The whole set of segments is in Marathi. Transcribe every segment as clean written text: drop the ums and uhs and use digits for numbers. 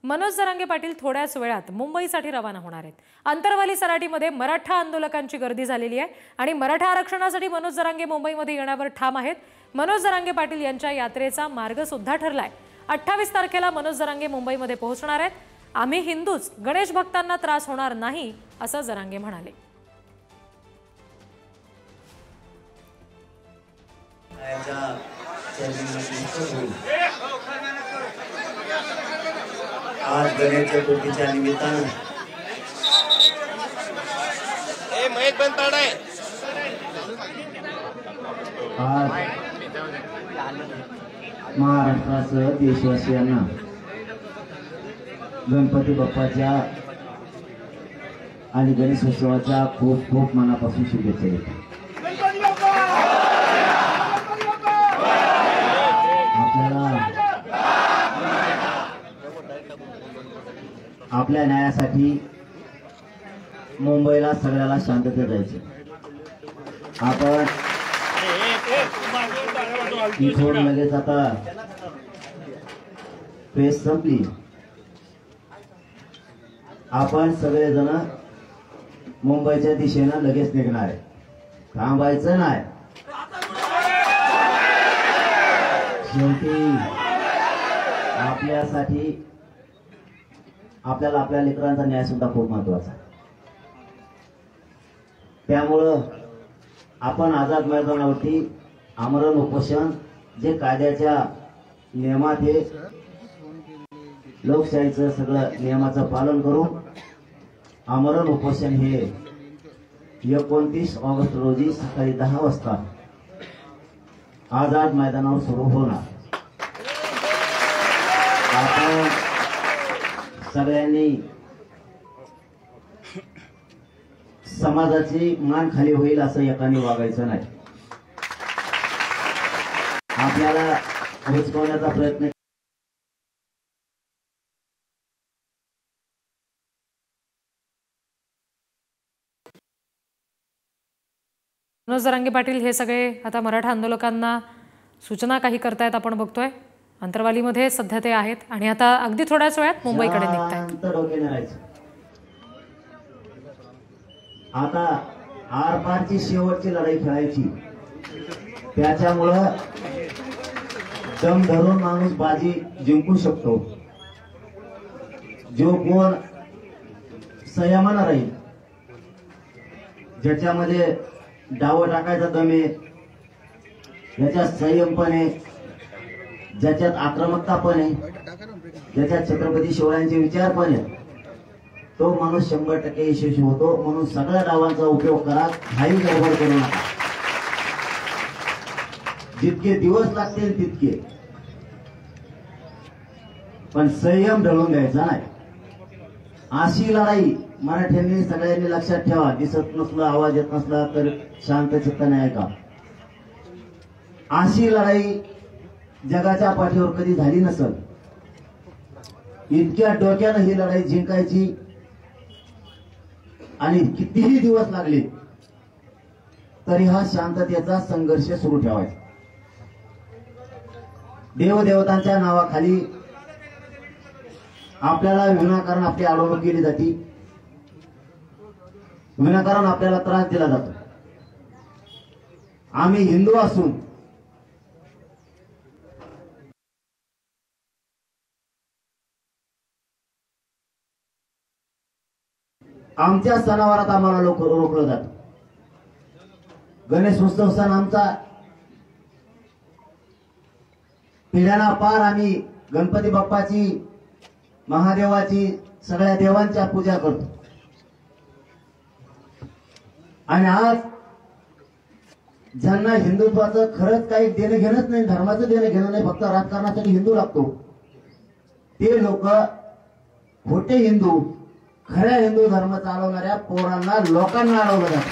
मनोज जरांगे पाटील थोड्याच वेळात मुंबईसाठी रवाना होणार आहेत। अंतरवाली सराटीमध्ये मराठा आंदोलकांची गर्दी झालेली आहे आणि मराठा आरक्षणासाठी मनोज जरांगे मुंबईमध्ये येण्यावर ठाम आहेत। मनोज जरांगे पाटील यांच्या यात्रेचा मार्ग सुद्धा ठरलाय। 28 तारखेला मनोज जरांगे मुंबईमध्ये पोहोचणार आहेत। आम्ही हिंदूच, गणेश भक्तांना त्रास होणार नाही असं जरांगे म्हणाले। आज गणेश चतुर्थीच्या निमित्तानं आज महाराष्ट्रासह देशवासियांना गणपती बाप्पाच्या आणि गणेशोत्सवाच्या खूप खूप मनापासून शुभेच्छा देतो। आपल्या न्यायासाठी मुंबईला सगळ्याला शांततेत जायचे। आपण इथून लगेच आता प्रेस संपली, आपण सगळेजण मुंबईच्या दिशेनं लगेच निघणार आहे। थांबायचं नाही। शेवटी आपल्यासाठी आपल्याला आपल्या लेकरांचा न्याय सुद्धा खूप महत्वाचा आहे। त्यामुळं आपण आझाद मैदानावरती आमरण उपोषण जे कायद्याच्या नियमात आहे, लोकशाहीचं सगळं नियमाचं पालन करून आमरण उपोषण हे 29 ऑगस्ट रोजी सकाळी 10 वाजता आझाद मैदानावर सुरू होणार। आपण सगळ्यांनी समाजाची मान खाली होईल असं एकाने वागायचं नाही। आपल्याला हुसकवण्याचा प्रयत्न मनोज जरांगे पाटील हे सगळे आता मराठा आंदोलकांना सूचना काही करतायत, आपण बघतोय। अंतरवालीमध्ये सध्या ते आहेत आणि आता अगदी थोड्याच वेळात मुंबईकडे निघतायत। आता आरपारची शेवटची लढाई खेळायची, त्याच्यामुळं दम धरून माणूस बाजी जिंकू शकतो। जो कोण संयमानं राहील, ज्याच्यामध्ये डाव टाकायचा दम आहे, ज्याच्यात संयम पण आहे, ज्याच्यात आक्रमकता पण आहे, ज्याच्यात छत्रपती शिवरायांचे विचार पण आहे, तो माणूस 100% यशस्वी होतो। म्हणून सगळ्या डावांचा उपयोग करा, काही गडबड करू नका। जितके दिवस लागतील तितके, पण संयम ढळून द्यायचा नाही। अशी लढाई मराठ्यांनी सगळ्यांनी लक्षात ठेवा। दिसत नसलं, आवाज येत नसला तर शांत चित्ताने ऐका। अशी लढाई जगाच्या पाठीवर कधी झाली नसेल। इतक्या डोक्यानं ही लढाई जिंकायची आणि कितीही दिवस लागले तरी हा शांततेचा संघर्ष सुरू ठेवायचा। देवदेवतांच्या नावाखाली आपल्याला विनाकारण आपली अडवणूक केली जाते, विनाकारण आपल्याला त्रास दिला जातो। आम्ही हिंदू असून आमच्या सणावारात आम्हाला रोखलं जातं। गणेश उत्सव सण आमचा पिढ्याना पार आम्ही गणपती बाप्पाची, महादेवाची, सगळ्या देवांच्या पूजा करतो। आणि आज ज्यांना हिंदुत्वाचं खरंच काही देणं घेणंच नाही, धर्माचं देणं घेणं नाही, फक्त राजकारणासाठी हिंदू लागतो, ते लोक खोटे हिंदू, खऱ्या हिंदू धर्म चालवणाऱ्या पोरांना, लोकांना अडवलं जातं।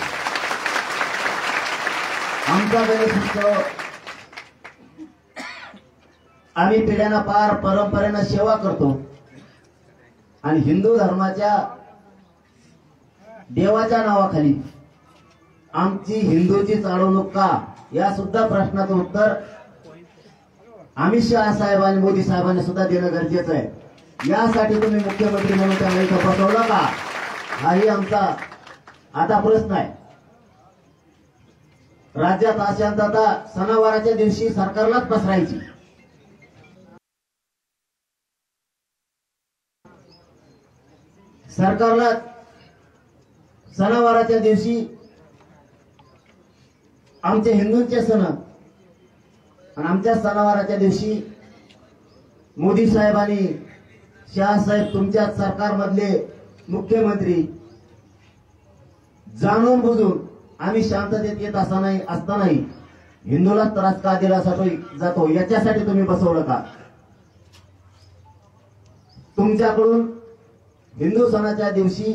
आमचा गणेश उत्सव आम्ही पिढ्यांना पार परंपरेनं सेवा करतो आणि हिंदू धर्माच्या देवाच्या नावाखाली आमची हिंदूची चालवणूक का, या सुद्धा प्रश्नाचं उत्तर अमित शहा साहेब आणि मोदी साहेबांनी सुद्धा देणं गरजेचं आहे। यासाठी तुम्ही मुख्यमंत्री म्हणून त्यांना इथं बसवलं का, हाही आमचा आता प्रश्न आहे. राज्यात अशांतता सणावाराच्या दिवशी सरकारलाच पसरायची. सरकारला सणावाराच्या दिवशी आमचे हिंदूंचे सण आणि आमच्या सणावाराच्या दिवशी मोदी साहेब आणि शहासाहेब तुमच्या सरकारमधले मुख्यमंत्री जाणून बुजून आम्ही शांततेत येत असतानाही हिंदूला त्रास का दिला जातो याच्यासाठी तुम्ही बसवलं का. तुमच्याकडून हिंदू सणाच्या दिवशी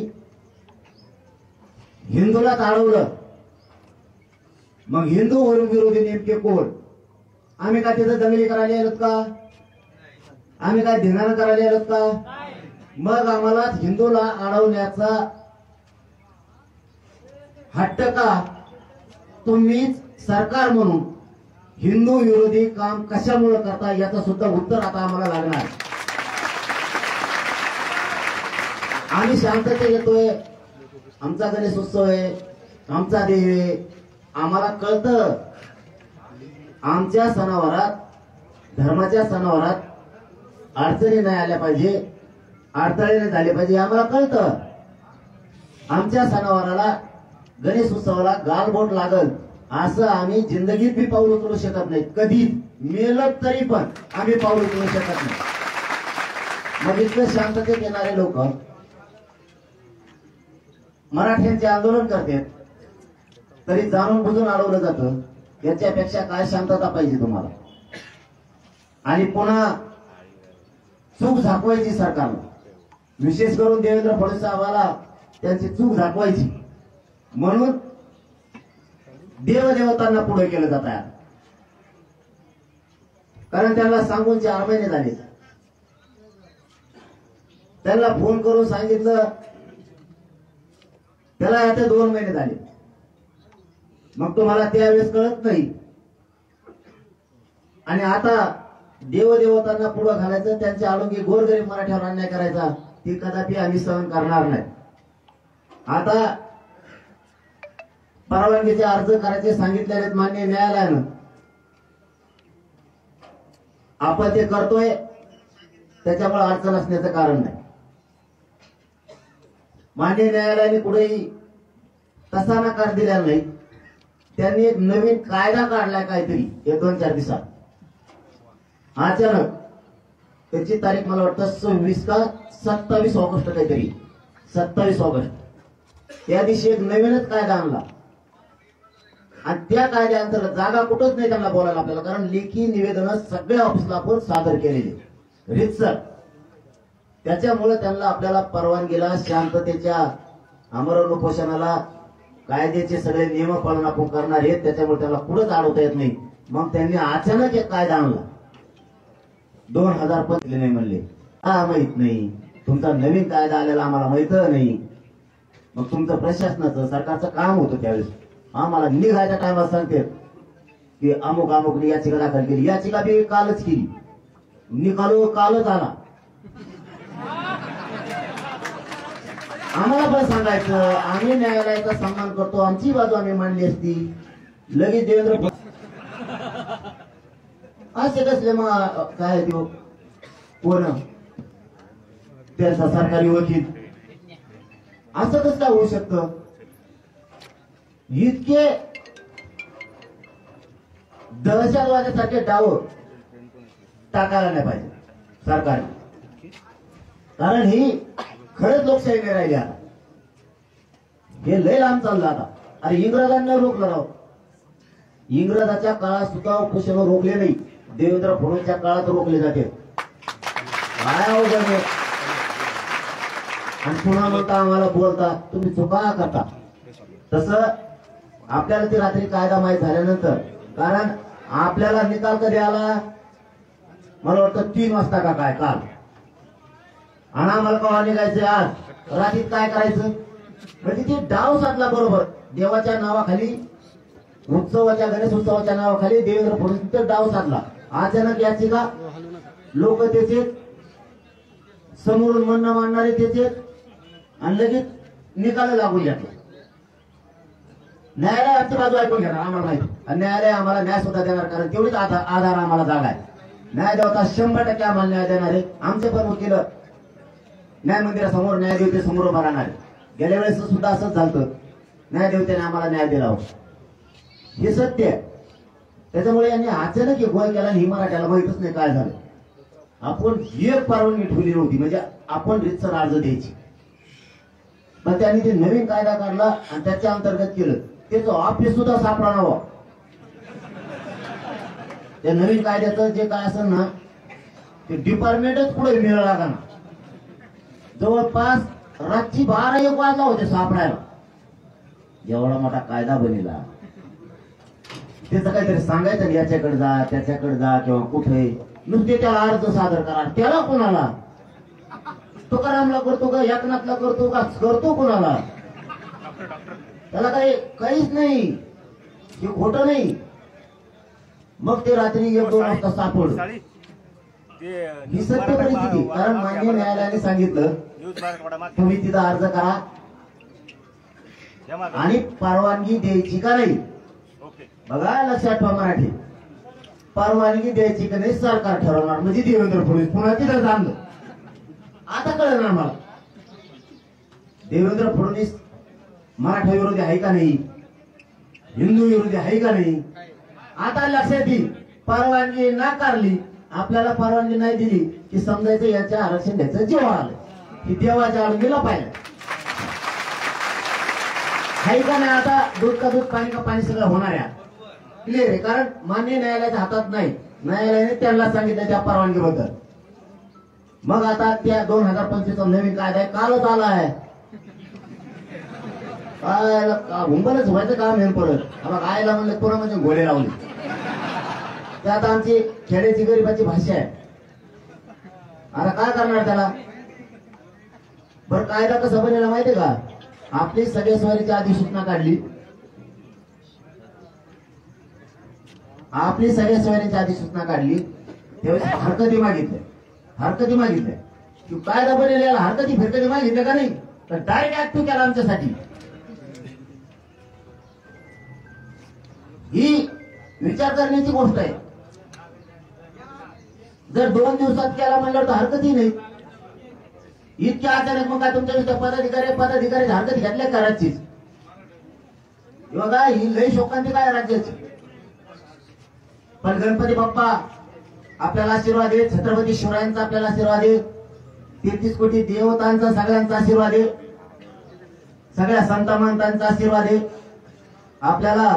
हिंदूलाच अडवलं. मग हिंदू विरोधी नेमके कोण. आम्ही काय तिथं दंगली करायला आलोत का, आम्ही काय धिंगाणा करायला आलोत का. मग आम्हाला हिंदूला अडवण्याचा हट्ट का. तुम्हीच सरकार म्हणून हिंदू विरोधी काम कशामुळे करता याचं सुद्धा उत्तर आता आम्हाला लागणार. आम्ही शांततेत येतोय, आमचा गणेश उत्सव आहे, आमचा देव आहे, आम्हाला कळतं. आमच्या सणावारात, धर्माच्या सणावारात अडचणी नाही आल्या पाहिजे, अडथळे नाही झाले पाहिजे, आम्हाला कळतं. आमच्या सणावाराला, गणेश उत्सवाला गालबोट लागल असं आम्ही जिंदगीत बी पाऊल उचलू शकत नाही. कधी मेलं तरी पण आम्ही पाऊल उचलू शकत नाही. मग इतकं शांततेत येणारे लोक मराठ्यांचे आंदोलन करतात तरी जाणून बुजून अडवलं जातं. याच्यापेक्षा काय शांतता पाहिजे तुम्हाला. आणि पुन्हा चूक झाकवायची सरकारला, विशेष करून देवेंद्र फडणवीस साहेबाला त्यांची चूक झाकवायची म्हणून देवदेवतांना पुढे केलं जात आहे. कारण त्यांना सांगून 4 महिने झाले. त्यांना फोन करून सांगितलं, त्याला आता 2 महिने झाले. मग तुम्हाला त्यावेळेस कळत नाही. आणि आता देवदेवतांना पुढे घालायचं, त्यांच्या आडोंगी गोरगरीब मराठ्यावर अन्याय करायचा, ती कदापि आम्ही सहन करणार नाही. आता परवानगीचे अर्ज करायचे सांगितलेले मान्य न्यायालयानं, आपण ते करतोय त्याच्यामुळे अडचण असण्याचं कारण नाही. मान्य न्यायालयाने कुठेही तसा नकार दिला नाही. त्यांनी एक नवीन कायदा काढलाय काहीतरी 1-2-4 दिवसात. अचानक त्याची तारीख मला वाटतं 26 का 27 ऑगस्ट काहीतरी, 27 ऑगस्ट त्या दिवशी एक नवीनच कायदा आणला. आणि त्या कायद्याअंतर्गत जागा कुठंच नाही त्यांना बोलायला आपल्याला, कारण लेखी निवेदन सगळ्या ऑफिसला आपण सादर केलेले रीतसर. त्याच्यामुळे त्यांना आपल्याला परवानगीला, शांततेच्या आमरण उपोषणाला कायद्याचे सगळे नियम पालन आपण करणार आहेत. त्याच्यामुळे त्याला पुढेच अडवता येत नाही. मग त्यांनी अचानक एक कायदा आणला 2005 नाही म्हणले. माहित नाही, तुमचा नवीन कायदा आलेला आम्हाला माहित नाही. मग तुमचं प्रशासनाचं, सरकारचं काम होतं त्यावेळेस. आम्हाला निघायच्या टायमाला सांगते की अमुक अमुक याचिका दाखल केली. याचिका बी कालच केली, निकाल कालच आला. आम्हाला पण सांगायचं, आम्ही न्यायालयाचा सन्मान करतो, आमची बाजू आम्ही मांडली असती. लगेच देवेंद्र असे कसले मग काय तो कोण त्यांचा सरकारी वकील, असं कसं काय होऊ शकतं. इतके दहशतवादासारखे डाव टाकायला नाही पाहिजे सरकारने. कारण ही खरंच लोकशाही नाही राहिली आता. हे लय लांब चाललं आता. अरे इंग्रजांना रोखलं राव. इंग्रजाच्या काळात सुद्धा उपोषण रोखले नाही, देवेंद्र फडणवीसच्या काळात रोखले जाते. काय अवघड आहे. आणि पुन्हा म्हणता आम्हाला बोलता तुम्ही चुका करता. तसं आपल्याला ती रात्री कायदा माहीत झाल्यानंतर, कारण आपल्याला निकाल कधी आला मला वाटतं 3 वाजता का काय काल. आणि आम्हाला कवा निघायचं आज रात्रीत काय करायचं. म्हणजे ते डाव साधला बरोबर. देवाच्या नावाखाली, उत्सवाच्या, गणेश उत्सवाच्या नावाखाली देवेंद्र फडणवीस डाव साधला. अचानक याचिका लोक त्याचे समोरून म्हणणं मांडणारे त्याचे आणि लगेच निकाल लागून जातो. न्यायालय आमची बाजू ऐकून घेणार आम्हाला माहिती, आणि न्यायालय आम्हाला न्याय सुद्धा देणार, कारण तेवढीच आधार आम्हाला जागा आहे. न्याय देवता 100% आम्हाला न्याय देणार आहे. आमचे पण वकील न्याय मंदिरासमोर न्यायदेवतेसमोर उभा राहणार आहे. गेल्या वेळेस सुद्धा असंच झालं, न्यायदेवतेने आम्हाला न्याय दिला होता. हे सत्य आहे. त्याच्यामुळे यांनी अचानक एक गोळ केला आणि ही मराठ्याला माहितच नाही काय झालं. आपण एक परवानगी ठेवली नव्हती, म्हणजे आपण रितसर अर्ज द्यायची, पण त्यांनी ते नवीन कायदा काढला आणि त्याच्या अंतर्गत केलं. त्याचं ऑफिस सुद्धा सापडा नव्हतं. त्या नवीन कायद्याचं जे काय असेल ना ते डिपार्टमेंटच पुढे मिळालं लागा ना. जवळपास रात्री 12-1 वाजला होते सापडायला. एवढा मोठा कायदा बनेला, त्याचं काहीतरी सांगायचं, याच्याकडे जा त्याच्याकडे जा किंवा कुठे, नुसते त्याला अर्ज सादर करा. त्याला कोणाला? तुकारामला करतो का, एकनाथला करतो का, करतो कोणाला? त्याला काहीच नाही, हे खोटं नाही. मग ते रात्री 1-2 वाजता सापडलं. ही सत्य परिस्थिती. कारण मान्य न्यायालयाने सांगितलं तुम्ही तिथं अर्ज करा आणि परवानगी द्यायची का नाही. बघा लक्षात ठेवा मराठी, परवानगी द्यायची का नाही सरकार ठरवणार. म्हणजे देवेंद्र फडणवीस पुन्हा तिथं जाणलं. आता कळणार मला देवेंद्र फडणवीस मराठा विरोधी आहे का नाही, हिंदू विरोधी आहे का नाही. आता लक्षात येईल. परवानगी नाकारली, आपल्याला परवानगी नाही दिली की समजायचं याच्या आरक्षण द्यायचं जेव्हा आलं की देवाच्या आडून पाहिलं आहे का नाही. आता दूध का दूध पाणी का पाणी सगळं होणार आहे, क्लिअर आहे. कारण मान्य न्यायालयाच्या हातात नाही, न्यायालयाने त्यांना सांगितलं त्या परवानगीबद्दल. मग आता त्या 2025 नवीन कायदा आहे, कालच आला आहे. हुंबलच व्हायचं काम आहे परत. आता आयला म्हणलं पुन्हा म्हणजे घोडे लावले. ते आता आमची खेड्याची गरीबाची भाषा आहे. आता काय करणार त्याला. बरं कायदा कसा बनेला माहितीये का. आपली सगळ्या स्वारीची अधिसूचना काढली, आपली सगळ्या स्वारीची अधिसूचना काढली त्यावेळेस हरकती मागितल्या की कायदा बनेला हरकती फिरकती मागितल्या का नाही, तर डायरेक्ट ऍक्टिव्ह केला आमच्यासाठी. ही विचार करण्याची गोष्ट आहे. जर 2 दिवसात केला म्हणलं तर हरकतही नाही. इतक्या अचानक मग काय तुमच्या पदाधिकारी हरकत घेतल्या करायचीच. बघा ही लई शोकांती काय राज्याची. पण गणपती बाप्पा आपल्याला आशीर्वाद दे, छत्रपती शिवरायांचा आपल्याला आशीर्वाद दे, 33 कोटी देवतांचा सगळ्यांचा आशीर्वाद दे, सगळ्या संत महंतांचा आशीर्वाद दे, आपल्याला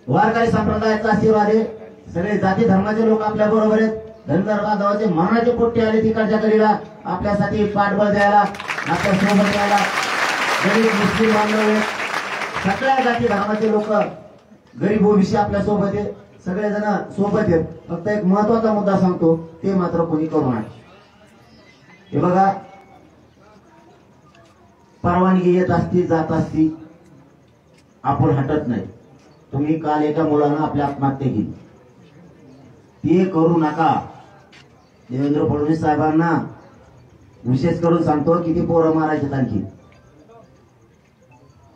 वारकरी संप्रदायाचा आशीर्वाद आहे. सगळे जाती धर्माचे लोक आपल्या बरोबर आहेत. धनगर बांधवाचे मरणाचे पोट्टे आले तिकडच्या करीला आपल्यासाठी पाठबळ द्यायला, आपल्या सोबत द्यायला. गरीब मुस्लिम बांधव आहेत, सगळ्या जाती धर्माचे लोक गरीब ओबीसी आपल्या सोबत आहेत, सगळेजण सोबत आहेत. फक्त एक महत्वाचा मुद्दा सांगतो, ते मात्र कोणी करू नये. हे बघा परवानगी येत असती जात असती, आपण हटत नाही. तुम्ही काल एका मुलानं आपल्या आत्महत्या केली, ते करू नका. देवेंद्र फडणवीस साहेबांना विशेष करून सांगतो किती पोरं मारायचे आणखी.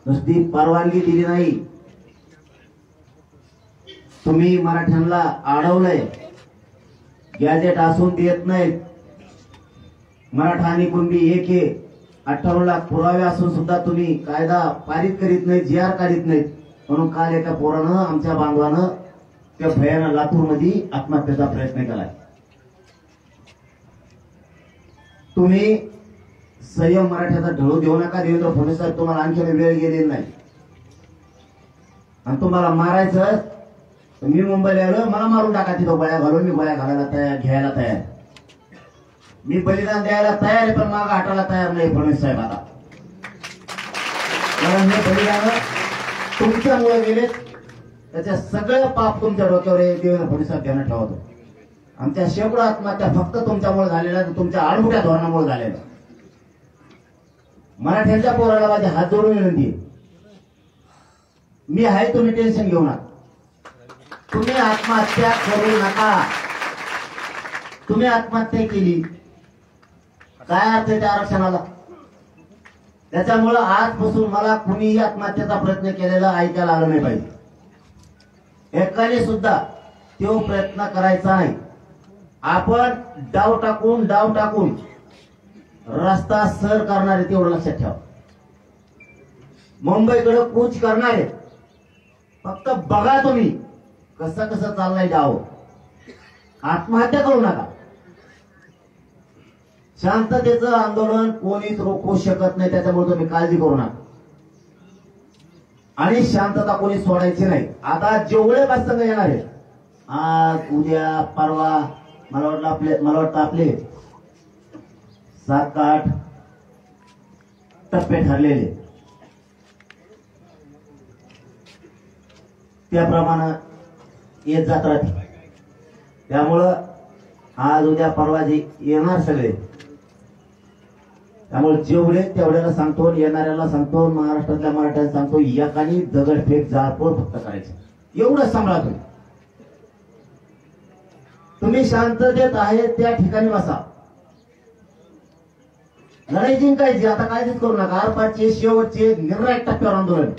नुसती परवानगी दिली नाही, तुम्ही मराठ्यांना अडवलंय. गॅजेट असून देत नाहीत. मराठा आणि कुणबी एक आहे, 58 लाख पुरावे असून सुद्धा तुम्ही कायदा पारित करीत नाही, GR काढीत नाहीत. म्हणून काल एका पोरानं आमच्या बांधवानं त्या भयानं लातूरमध्ये आत्महत्येचा प्रयत्न केलाय. तुम्ही संयम मराठ्याचा ढळू देऊ नका. देवेंद्र फडणवीस साहेब तुम्हाला आणखी वेळ गेलेली नाही. आणि तुम्हाला मारायचं, मी मुंबईला आलो, मला मारून टाका तिथं गोळ्या घालून. मी गोळ्या घालायला तयार, घ्यायला तयार, मी बलिदान द्यायला तयार आहे, पण मागं हटायला तयार नाही फडणवीस साहेब. आता कारण हे बलिदान तुमच्यामुळे गेले, त्याच्या सगळं पाप तुमच्या डोक्यावर देवेंद्र फडणवीस साहेब ध्यानात ठेवतो. आमच्या शेकडो आत्महत्या फक्त तुमच्यामुळे झालेल्या, तुमच्या आडमुठ्या धोरणामुळे झालेल्या. मराठ्यांच्या पोराला माझे हात जोडून विनंती, मी आहे, तुम्ही टेन्शन घेऊ नका. तुम्ही आत्महत्या करू नका. तुम्ही आत्महत्या केली काय अर्थ आहे त्या आरक्षणाला? त्याच्यामुळं आजपासून मला कुणीही आत्महत्येचा प्रयत्न केलेला ऐकायला आलं नाही पाहिजे. एकाने सुद्धा तो प्रयत्न करायचा नाही. आपण डाव टाकून रस्ता सर करणारे तेवढं लक्षात ठेवा. मुंबईकडे कूच करणारे फक्त बघा तुम्ही कसं कसं चाललंय डाव. आत्महत्या करू नका. शांततेचं आंदोलन कोणीच रोखू शकत नाही, त्याच्यामुळे तुम्ही काळजी करू नका. आणि शांतता कोणी सोडायची नाही. आता जेवढे प्रसंग येणार आहे आज उद्या परवा मला वाटतं आपले 7 का 8 टप्पे ठरलेले, त्याप्रमाणे येत जात राहते. त्यामुळं आज उद्या परवा जे येणार सगळे, त्यामुळे जेवढे तेवढ्याला सांगतो, येणाऱ्याला सांगतो, महाराष्ट्रातल्या मराठ्यांना सांगतो, एकानी दगडफेक जाळपोळ फक्त करायचं. एवढं सांभाळा तुम्ही. तुम्ही शांततेत आहे त्या ठिकाणी बसा. लढाई जिंकायची, आता काळजीच करू नका. आरपारचे शेवटचे निर्णायक टप्प्यावर आंदोलन.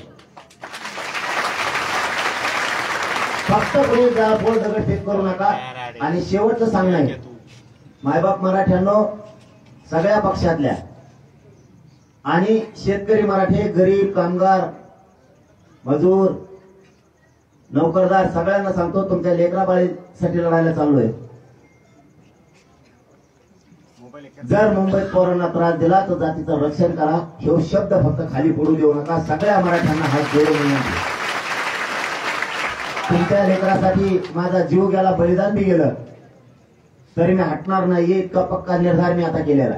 फक्त कोणी जाळपोळ दगडफेक करू नका. आणि शेवटचं सांगणं आहे, मायबाप मराठ्यांनो, सगळ्या पक्षातल्या आणि शेतकरी मराठे, गरीब, कामगार, मजूर, नोकरदार सगळ्यांना सांगतो, तुमच्या लेकराबाळीसाठी लढायला चाललोय. जर मुंबईत पोरांना त्रास दिला तर जातीचं रक्षण करा. हे शब्द फक्त खाली पडू देऊ नका. सगळ्या मराठ्यांना हात जोडून विनंती. तुमच्या लेकरासाठी माझा जीव गेला, बलिदान बी गेलं, तरी मी हटणार नाही. इतका पक्का निर्धार मी आता केलेला.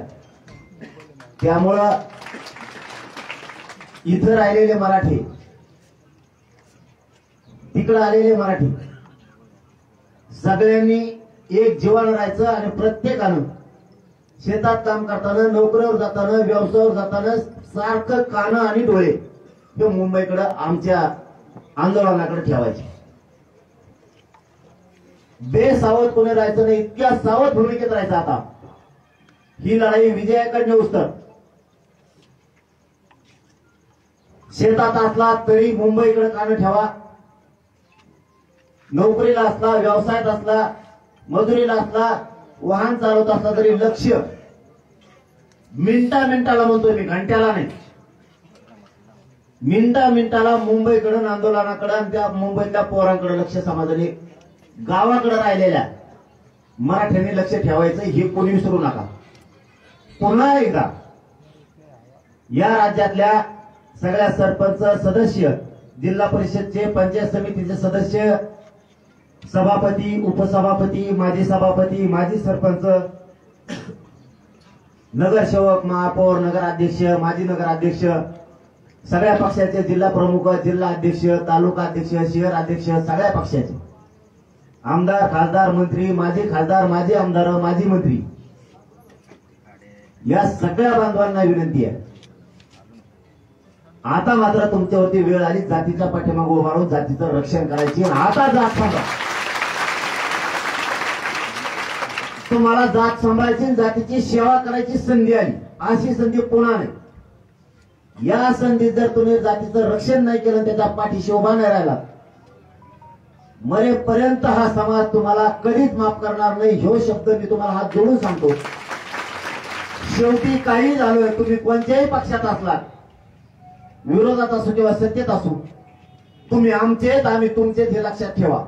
त्यामुळं इथं राहिलेले मराठी, तिकडे आलेले मराठी, सगळ्यांनी एक जीवन राहायचं. आणि प्रत्येकानं शेतात काम करताना, नोकरीवर जाताना, व्यवसायावर जाताना सारखं कानं आणि डोळे हे मुंबईकडे आमच्या आंदोलनाकडे ठेवायचे. बेसावध कोणी राहायचं नाही. इतक्या सावध भूमिकेत राहायचं. आता ही लढाई विजयाकडे नेऊस तर शेतात असला तरी मुंबईकडे कान ठेवा. नोकरीला असला, व्यवसायात असला, मजुरीला असला, वाहन चालवत असला तरी लक्ष मिनिटाला म्हणतोय मी, घंट्याला नाही, मिनिटाला मुंबईकडे, आंदोलनाकडे आणि त्या मुंबईतल्या पोरांकडे लक्ष समाजाने, गावाकडे राहिलेल्या मराठ्यांनी लक्ष ठेवायचं. हे कोणी विसरू नका. पुन्हा एकदा या राज्यातल्या सगळ्या सरपंच, सदस्य, जिल्हा परिषदचे, पंचायत समितीचे सदस्य, सभापती, उपसभापती, माजी सभापती, माजी सरपंच, नगरसेवक, महापौर, नगराध्यक्ष, माजी नगराध्यक्ष, सगळ्या पक्षाचे जिल्हा प्रमुख, जिल्हा अध्यक्ष, तालुका अध्यक्ष, शहर अध्यक्ष, सगळ्या पक्षाचे आमदार, खासदार, मंत्री, माजी खासदार, माजी आमदार, माजी मंत्री, या सगळ्या बांधवांना विनंती आहे, आता मात्र तुमच्यावरती वेळ आली जातीच्या पाठीमागे उभा राहून जातीचं रक्षण करायची. आता जात सांगा, तुम्हाला जात सांभाळायची, जातीची सेवा करायची संधी आली. अशी संधी पुन्हा नाही. या संधीत जर तुम्ही जातीचं रक्षण नाही केलं, त्याच्या पाठीशी उभा नाही राहिला, मरेपर्यंत हा समाज तुम्हाला कधीच माफ करणार नाही. ह्यो शब्द मी तुम्हाला हात जोडून सांगतो. शेवटी काही झालं, तुम्ही कोणत्याही पक्षात असलात, विरोधात असू किंवा सत्तेत असू, तुम्ही आमचेत, आम्ही तुमचेत, हे लक्षात ठेवा.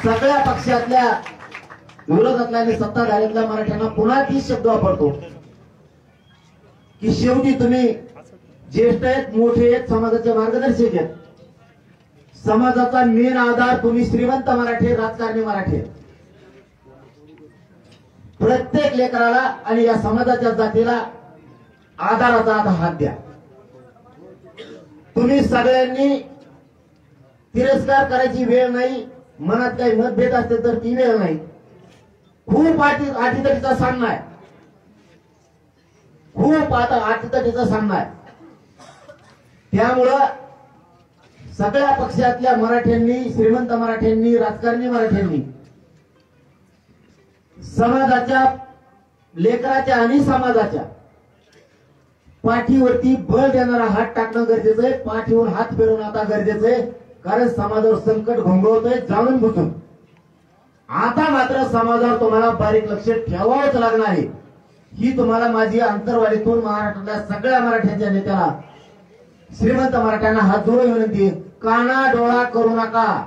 सगळ्या पक्षातल्या, विरोधातल्या आणि सत्ताधाऱ्यातल्या मराठ्यांना पुन्हा तीच शब्द वापरतो की शेवटी तुम्ही ज्येष्ठ आहेत, मोठे आहेत, समाजाचे मार्गदर्शक आहेत. समाजाचा मेन आधार तुम्ही श्रीमंत मराठी, राजकारणी मराठी. प्रत्येक लेकराला आणि या समाजाच्या जातीला आधाराचा हात द्या. तुम्ही सगळ्यांनी तिरस्कार करायची वेळ नाही. मनात काही मतभेद असते तर ती वेळ नाही. खूप अटीतटीचा सामना आहे. खूप आता अटीतटीचा सामना आहे. त्यामुळं सगळ्या पक्षातल्या मराठ्यांनी, श्रीमंत मराठ्यांनी, राजकारणी मराठ्यांनी समाजाच्या लेकराच्या आणि समाजाच्या पाठीवरती बळ देणारा हात टाकणं गरजेचं आहे. पाठीवर हात फिरवणं आता गरजेचं आहे, कारण समाजावर संकट घोंघवतोय जाणून बुजून. आता मात्र समाजावर तुम्हाला बारीक लक्ष ठेवावंच लागणार आहे. ही तुम्हाला माझी अंतरवालीतून महाराष्ट्रातल्या सगळ्या मराठ्यांच्या नेत्याला, श्रीमंत मराठ्यांना हात जोडून विनंती आहे, काना डोळा करू नका.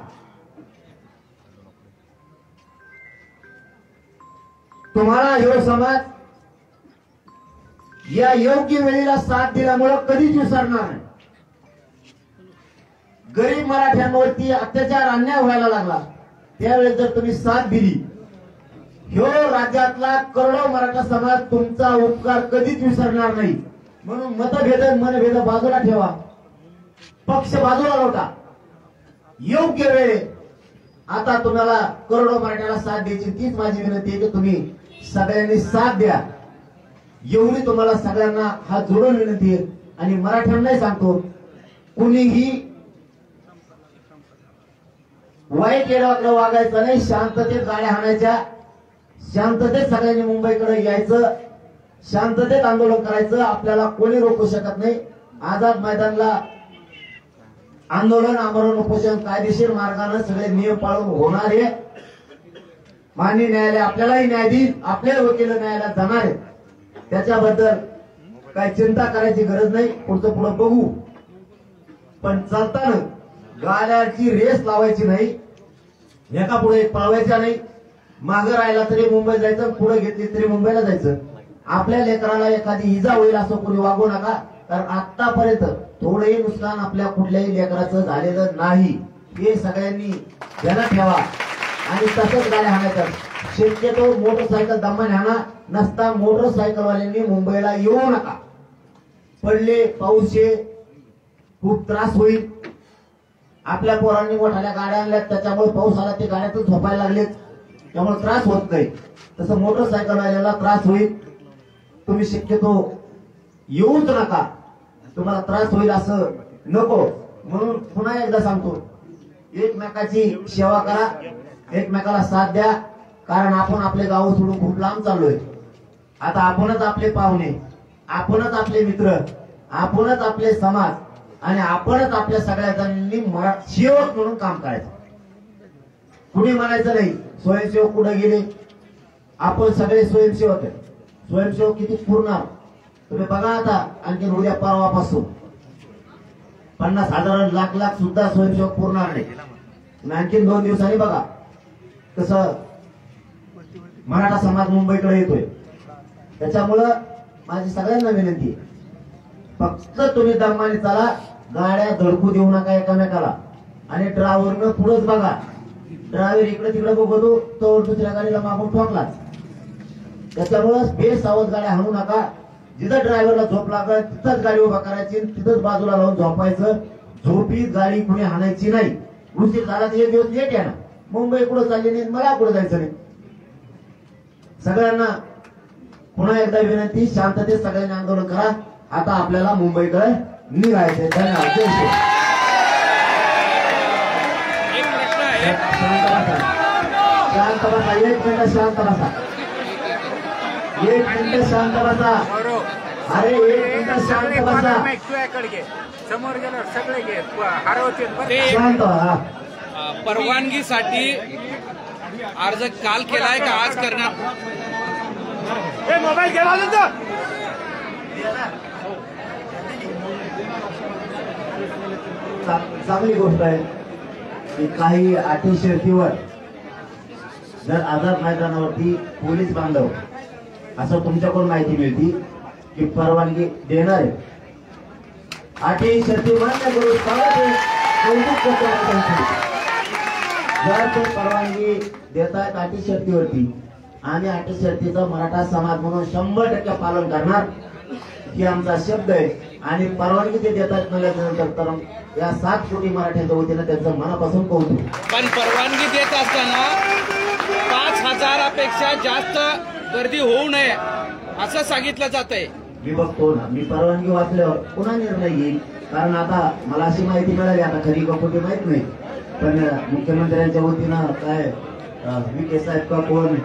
तुम्हाला हे समाज या योग्य वेळेला साथ दिल्यामुळे कधीच विसरणार नाही. गरीब मराठ्यांवरती अत्याचार अन्याय व्हायला लागला त्यावेळेस जर तुम्ही साथ दिली, ह्यो राज्यातला करोडो मराठा समाज तुमचा उपकार कधीच विसरणार नाही. म्हणून मतभेद मनभेद बाजूला ठेवा, पक्ष बाजूला लोटा. योग्य वेळे आता तुम्हाला करोडो मराठ्याला साथ द्यायची, तीच माझी विनंती आहे की तुम्ही सगळ्यांनी साथ द्या. एवढी तुम्हाला सगळ्यांना हात जोडून विनंती आहे. आणि मराठ्यांनाही सांगतो, कुणीही वाईट येड्यावाकडे वागायचं नाही. शांततेत गाड्या हाणायच्या, शांततेत सगळ्यांनी मुंबईकडे यायचं, शांततेत आंदोलन करायचं. आपल्याला कोणी रोखू शकत नाही. आझाद मैदानला आंदोलन, आमरण, उपोषण कायदेशीर मार्गाने सगळे नियम पाळून होणार आहे. माननीय न्यायालय आपल्यालाही न्याय देईल, आपले वकील न्यायालयात जाणार आहेत. त्याच्याबद्दल काही चिंता करायची गरज नाही. पुढचं पुढे बघू. पण चालताना गाड्याची रेस लावायची नाही, एका पुढे एक पळवायचा नाही. मागे राहिला तरी मुंबई जायचं, पुढे घेतली तरी मुंबईला जायचं. आपल्या लेकराला एखादी इजा होईल असं कोणी वागू नका, कारण आतापर्यंत थोडंही नुकसान आपल्या कुठल्याही लेकराचं झालेलं नाही. हे सगळ्यांनी ध्यानात ठेवा. आणि तसंच गाड्या हाणायचं. शक्यतो मोटरसायकल दमाने हाणा, नसता मोटरसायकलवाल्यांनी मुंबईला येऊ नका. पडले, पाऊस आहे, खूप त्रास होईल. आपल्या पोरांनी मोठ्या गाड्या आणल्या, त्याच्यामुळे पाऊस आला ते गाड्यातच झोपायला लागलेत, त्यामुळे त्रास होत नाही. तसं मोटरसायकलवाल्याला त्रास होईल. तुम्ही शक्यतो येऊच नका, तुम्हाला त्रास होईल असं नको. म्हणून पुन्हा एकदा सांगतो, एकमेकाची सेवा करा, एकमेकाला साथ द्या. कारण आपण आपले गाव सोडून खूप लांब चाललोय. आता आपणच आपले पाहुणे, आपणच आपले मित्र, आपणच आपले समाज आणि आपणच आपल्या सगळ्या जणांनी सेवक म्हणून काम करायचं. कुणी म्हणायचं नाही स्वयंसेवक कुठे गेले. आपण सगळे स्वयंसेवक आहेत. स्वयंसेवक किती पूर्ण तुम्ही बघा. आता आणखी उद्या परवापासून 50,000 लाख सुद्धा स्वयंसेवक पुरणार नाही. आणखी 2 दिवसांनी बघा कसं मराठा समाज मुंबईकडे येतोय. त्याच्यामुळं माझी सगळ्यांना विनंती, फक्त तुम्ही दमाने चला, गाड्या धडकू देऊ नका एकामेकाला. आणि ड्रायव्हरनं पुढेच बघा. ड्रायव्हर इकडे तिकडे बघतो तो दुसऱ्या गाडीला मागून ठोकलाच. त्याच्यामुळं बेसावध गाड्या हाणू नका. जिथं ड्रायव्हरला झोप लागत तिथंच गाडी उभा करायची, तिथंच बाजूला लावून झोपायचं. झोपीत गाडी कुणी हाणायची नाही. उशीर झाला तर एक दिवस लेट आहे ना, मुंबई कुठं चालली नाही, मला कुठं जायचं नाही. सगळ्यांना पुन्हा एकदा विनंती, शांततेत सगळ्यांनी आंदोलन करा. आता आपल्याला मुंबईकडे निघायचंय. धन्यवाद. जय श्री. शांत बसा. 1 मिनिट शांत बसा. 1 मिनिट शांत बसा. अरे 1 मिनिट शांत बसा. समोर गेल्यावर सगळे घे हरवते. शांत व्हा. परवानगीसाठी अर्ज काल केलाय का आज करणार? मोबाईल घ्या. चांगली गोष्ट आहे की काही अटी शर्तीवर जर आझाद मैदानावरती पोलीस बांधव असं तुमच्याकडून माहिती मिळती की परवानगी देणार आहे. अटी शर्ती मान्य करू जर ते परवानगी देतायत अटी शर्तीवरती, आम्ही अटी शर्तीचं मराठा समाज म्हणून 100% पालन करणार. ही आमचा शब्द आहे. आणि परवानगी ते देतात म्हणल्यानंतर तर या 7 कोटी मराठ्यांच्या वतीनं त्यांचं मनापासून कौतुक. पण परवानगी देत असताना 5,000पेक्षा जास्त गर्दी होऊ नये असं सांगितलं जात आहे. मी बघतो ना, मी परवानगी वाचल्यावर पुन्हा निर्णय घेईल. कारण आता मला अशी माहिती मिळाली, आता खरी का खोटी माहित नाही, पण मुख्यमंत्र्यांच्या वतीनं काय विखे साहेब का कोण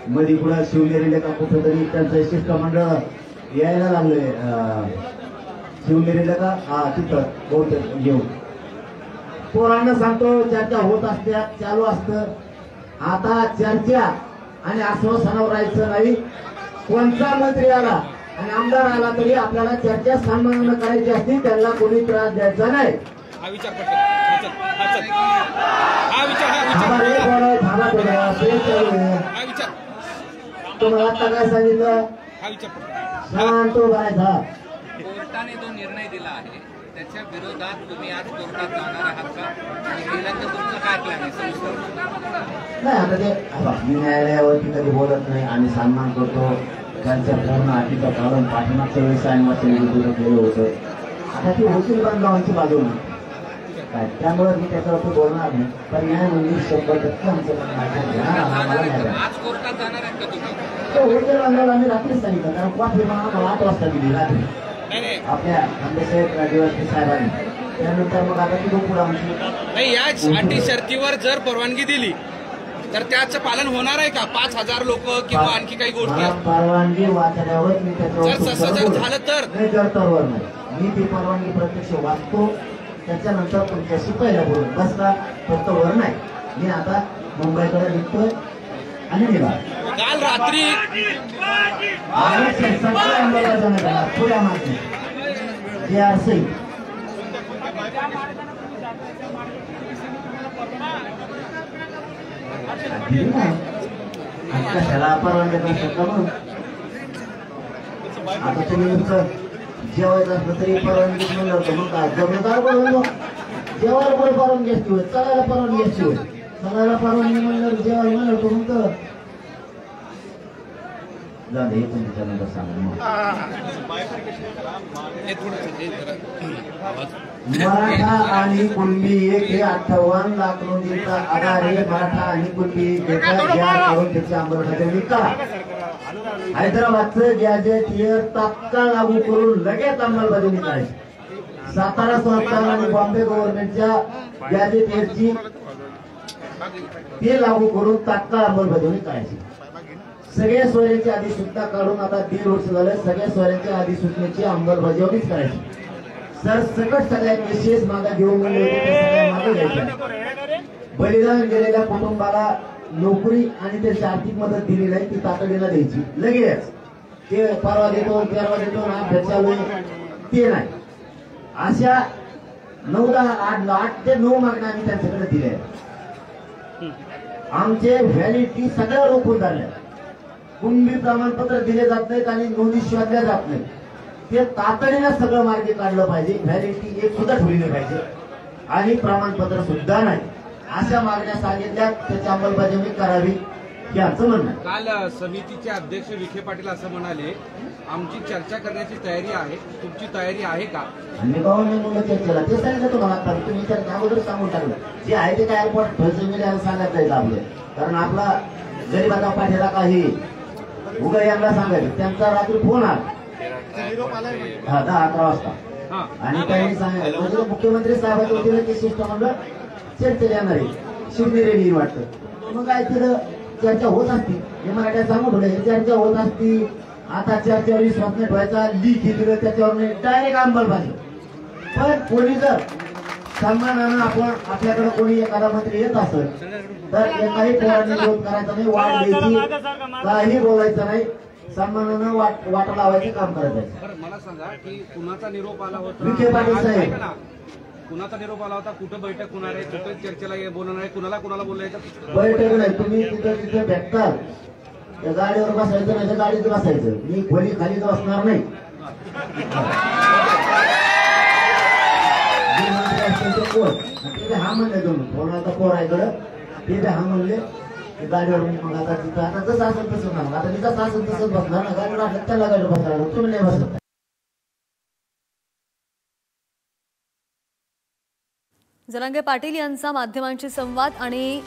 मध्ये पुढे शिवनेरीला का कुठं तरी त्यांचं शिष्टमंडळ यायला लागले शिवनेरीला का तिथं बहुतेक घेऊन पोरांना सांगतो चर्चा होत असत्या चालू असतं. आता चर्चा आणि आश्वासनावर राहायचं नाही. कोणता मंत्री आला आणि आमदार आला तरी आपल्याला चर्चा सन्मानानं करायची असती. त्यांना कोणी त्रास द्यायचा नाही. हा विचार पडतो. तुम्हाला आता काय सांगितलं शांत राहायचा. कोर्टाने जो निर्णय दिला आहे त्याच्या विरोधात तुम्ही आज कोर्टात जाणार आहात का आणि गेल्यानंतर तुमचं काय प्लॅन आहे? नाही आता ते मी न्यायालयावरती कधी बोलत नाही. आम्ही सन्मान करतो त्यांच्या पूर्ण अटीचं काढून पाठीमागच्या वेळेस आणि केलं होतं. आता ती वकील बांधवांची बाजू नाही काय त्यामुळे मी त्याच्यावरती बोलणार नाही. पण न्याय म्हणजे 100% आमचं आज कोर्टात जाणार आहेत का तुम्ही? वकील बांधवाला आम्ही रात्रीच सांगितलं कारण कॉफी मला 8 वाजता दिली रात्री आपल्या आंबेसाहेब राजेवरती साहेबांनी. त्यानंतर मग आता ती पुढे आमची नाही याच अटी शर्तीवर जर परवानगी दिली तर त्याचं पालन होणार आहे का? 5,000 लोक किंवा आणखी काही गोष्टी परवानगी वाचल्यावर मी जर झालं तर जरतरवर नाही. मी ती परवानगी प्रत्यक्ष वाचतो त्याच्यानंतर तुमच्याशी पहिला बोलून बसला फक्त वर नाही. मी आता मुंबईकडे निघतोय आणि निघा काल रात्री पुढ्या मागे जे आर सिंग कशाला परवानगी नसतं मग आता तुम्ही नुसतं जेवायचं असलं तरी परवानगी म्हणलं होतं मग काय जमदार बोलवलो जेवायला पण परवानगी असते होय चलायला परवानगी असते होय चलायला परवानगी म्हणलं जेवायला म्हणलं होतं मग तर जाऊ दे हे पण त्याच्यानंतर सांगा. मराठा आणि कुणबी एक हे 58 लाख नोंदीचा आधार हे मराठा आणि कुणबी करून त्याची अंमलबजावणी करा. हैदराबादचं गॅजेट हे तात्काळ लागू करून लगेच अंमलबजावणी करायची. सातारा संस्थान आणि बॉम्बे गव्हर्नमेंटच्या गॅजेटची ते लागू करून तात्काळ अंमलबजावणी करायची. सगळ्या सोयऱ्यांची अधिसूचना काढून आता 1.5 वर्ष झालं सगळ्या सोयऱ्यांच्या अधिसूचनेची अंमलबजावणीच करायची. सर सकट सगळ्यात विशेष मागा घेऊन गेले होते त्या सगळ्या मागे घ्यायच्या. बलिदान गेलेल्या कुटुंबाला नोकरी आणि त्याची आर्थिक मदत दिली नाही ती तातडीला द्यायची लगेच. ते परवा देतो तेरवा देतो ना चालू ते नाही. अशा 9, 10, 8 ते 9 मागण्या आम्ही त्यांच्याकडे दिल्या. आमचे व्हॅलिडिटी सगळ्या रोखून झाल्या. कुणबी प्रमाणपत्र दिले जात नाहीत आणि नोंदी शोधल्या जात नाहीत. ते तातडीनं सगळं मार्गी काढलं पाहिजे. व्हॅलिडिटी एक सुद्धा ठेवली पाहिजे आणि प्रमाणपत्र सुद्धा नाही. अशा मागण्या सांगितल्या त्याची अंमलबजावणी करावी हे आमचं म्हणणं. काल समितीचे अध्यक्ष विखे पाटील असं म्हणाले आमची चर्चा करण्याची तयारी आहे. तुमची तयारी आहे का? आम्ही गाव नाही म्हणलं चर्चेला ते सांगितलं तुम्हाला. तुम्ही त्या अगोदर सांगून टाकलं जे आहे ते काय सोशल मीडियाला सांगत जायचं आपलं. कारण आपला गरीबाचा पाठीला काही उगा यांना सांगायचं. त्यांचा रात्री फोन आला 10-11 वाजता आणि त्यांनी सांगितलं म्हणजे मुख्यमंत्री साहेबांच्या वतीनं ते शिष्टमंडळ चर्चेला येणार आहे. शिवनेरी वाटतं मग काय तिथं चर्चा होत असती. हे मराठ्यात सांगू थोडं हे चर्चा होत असती. आता चर्चेवर विश्वास नाही ठेवायचा. लीक दिलं त्याच्यावर नाही डायरेक्ट अंमलबजावणी. पण कोणी जर सन्मानानं आपण आपल्याकडे कोणी एखादा मंत्री येत असेल तर एकाही पोरांनी विरोध करायचा नाही. वाट द्यायची काही बोलायचं नाही. सन्मानानं वाट लावायचे काम करायचं. मला सांगा की कुणाचा निरोप आला होता? विखे पाटील साहेब कुणाचा निरोप आला होता? कुठं बैठक होणार आहे? कुठं चर्चेला बोलणार आहे? कुणाला बोलायचं? बैठक नाही. तुम्ही तिथे भेटताल त्या गाडीवर बसायचं नाही तर गाडीत बसायचं. मी खोली खाली बसणार नाही. कोण तिथे हा म्हणले तुम्ही कोणाचा पोर आहे कडं तिथे हा म्हणले गाडीवर मग आता तिथं आता जसं असेल तसं ना. आता मी कसं असेल तसंच बसणार ना. गाडीवर असलं त्याला गाडीवर बसणार तुम्ही नाही बसत. जरांगे पाटील यांचा माध्यमांशी संवाद आणि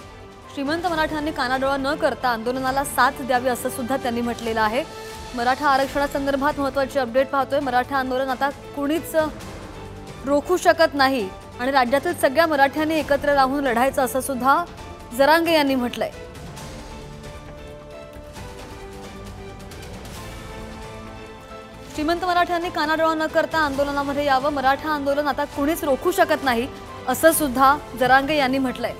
श्रीमंत मराठ्यांनी कानाडोळा न करता आंदोलनाला साथ द्यावी असं सुद्धा त्यांनी म्हटलेलं आहे. मराठा आरक्षणासंदर्भात महत्त्वाची अपडेट पाहतोय. मराठा आंदोलन आता कुणीच रोखू शकत नाही आणि राज्यातील सगळ्या मराठ्यांनी एकत्र राहून लढायचं असं सुद्धा जरांगे यांनी म्हटलंय. श्रीमंत मराठ्यांनी कानाडोळा न करता आंदोलनामध्ये यावं, मराठा आंदोलन आता कुणीच रोखू शकत नाही असं सुद्धा जरांगे यांनी म्हटलंय।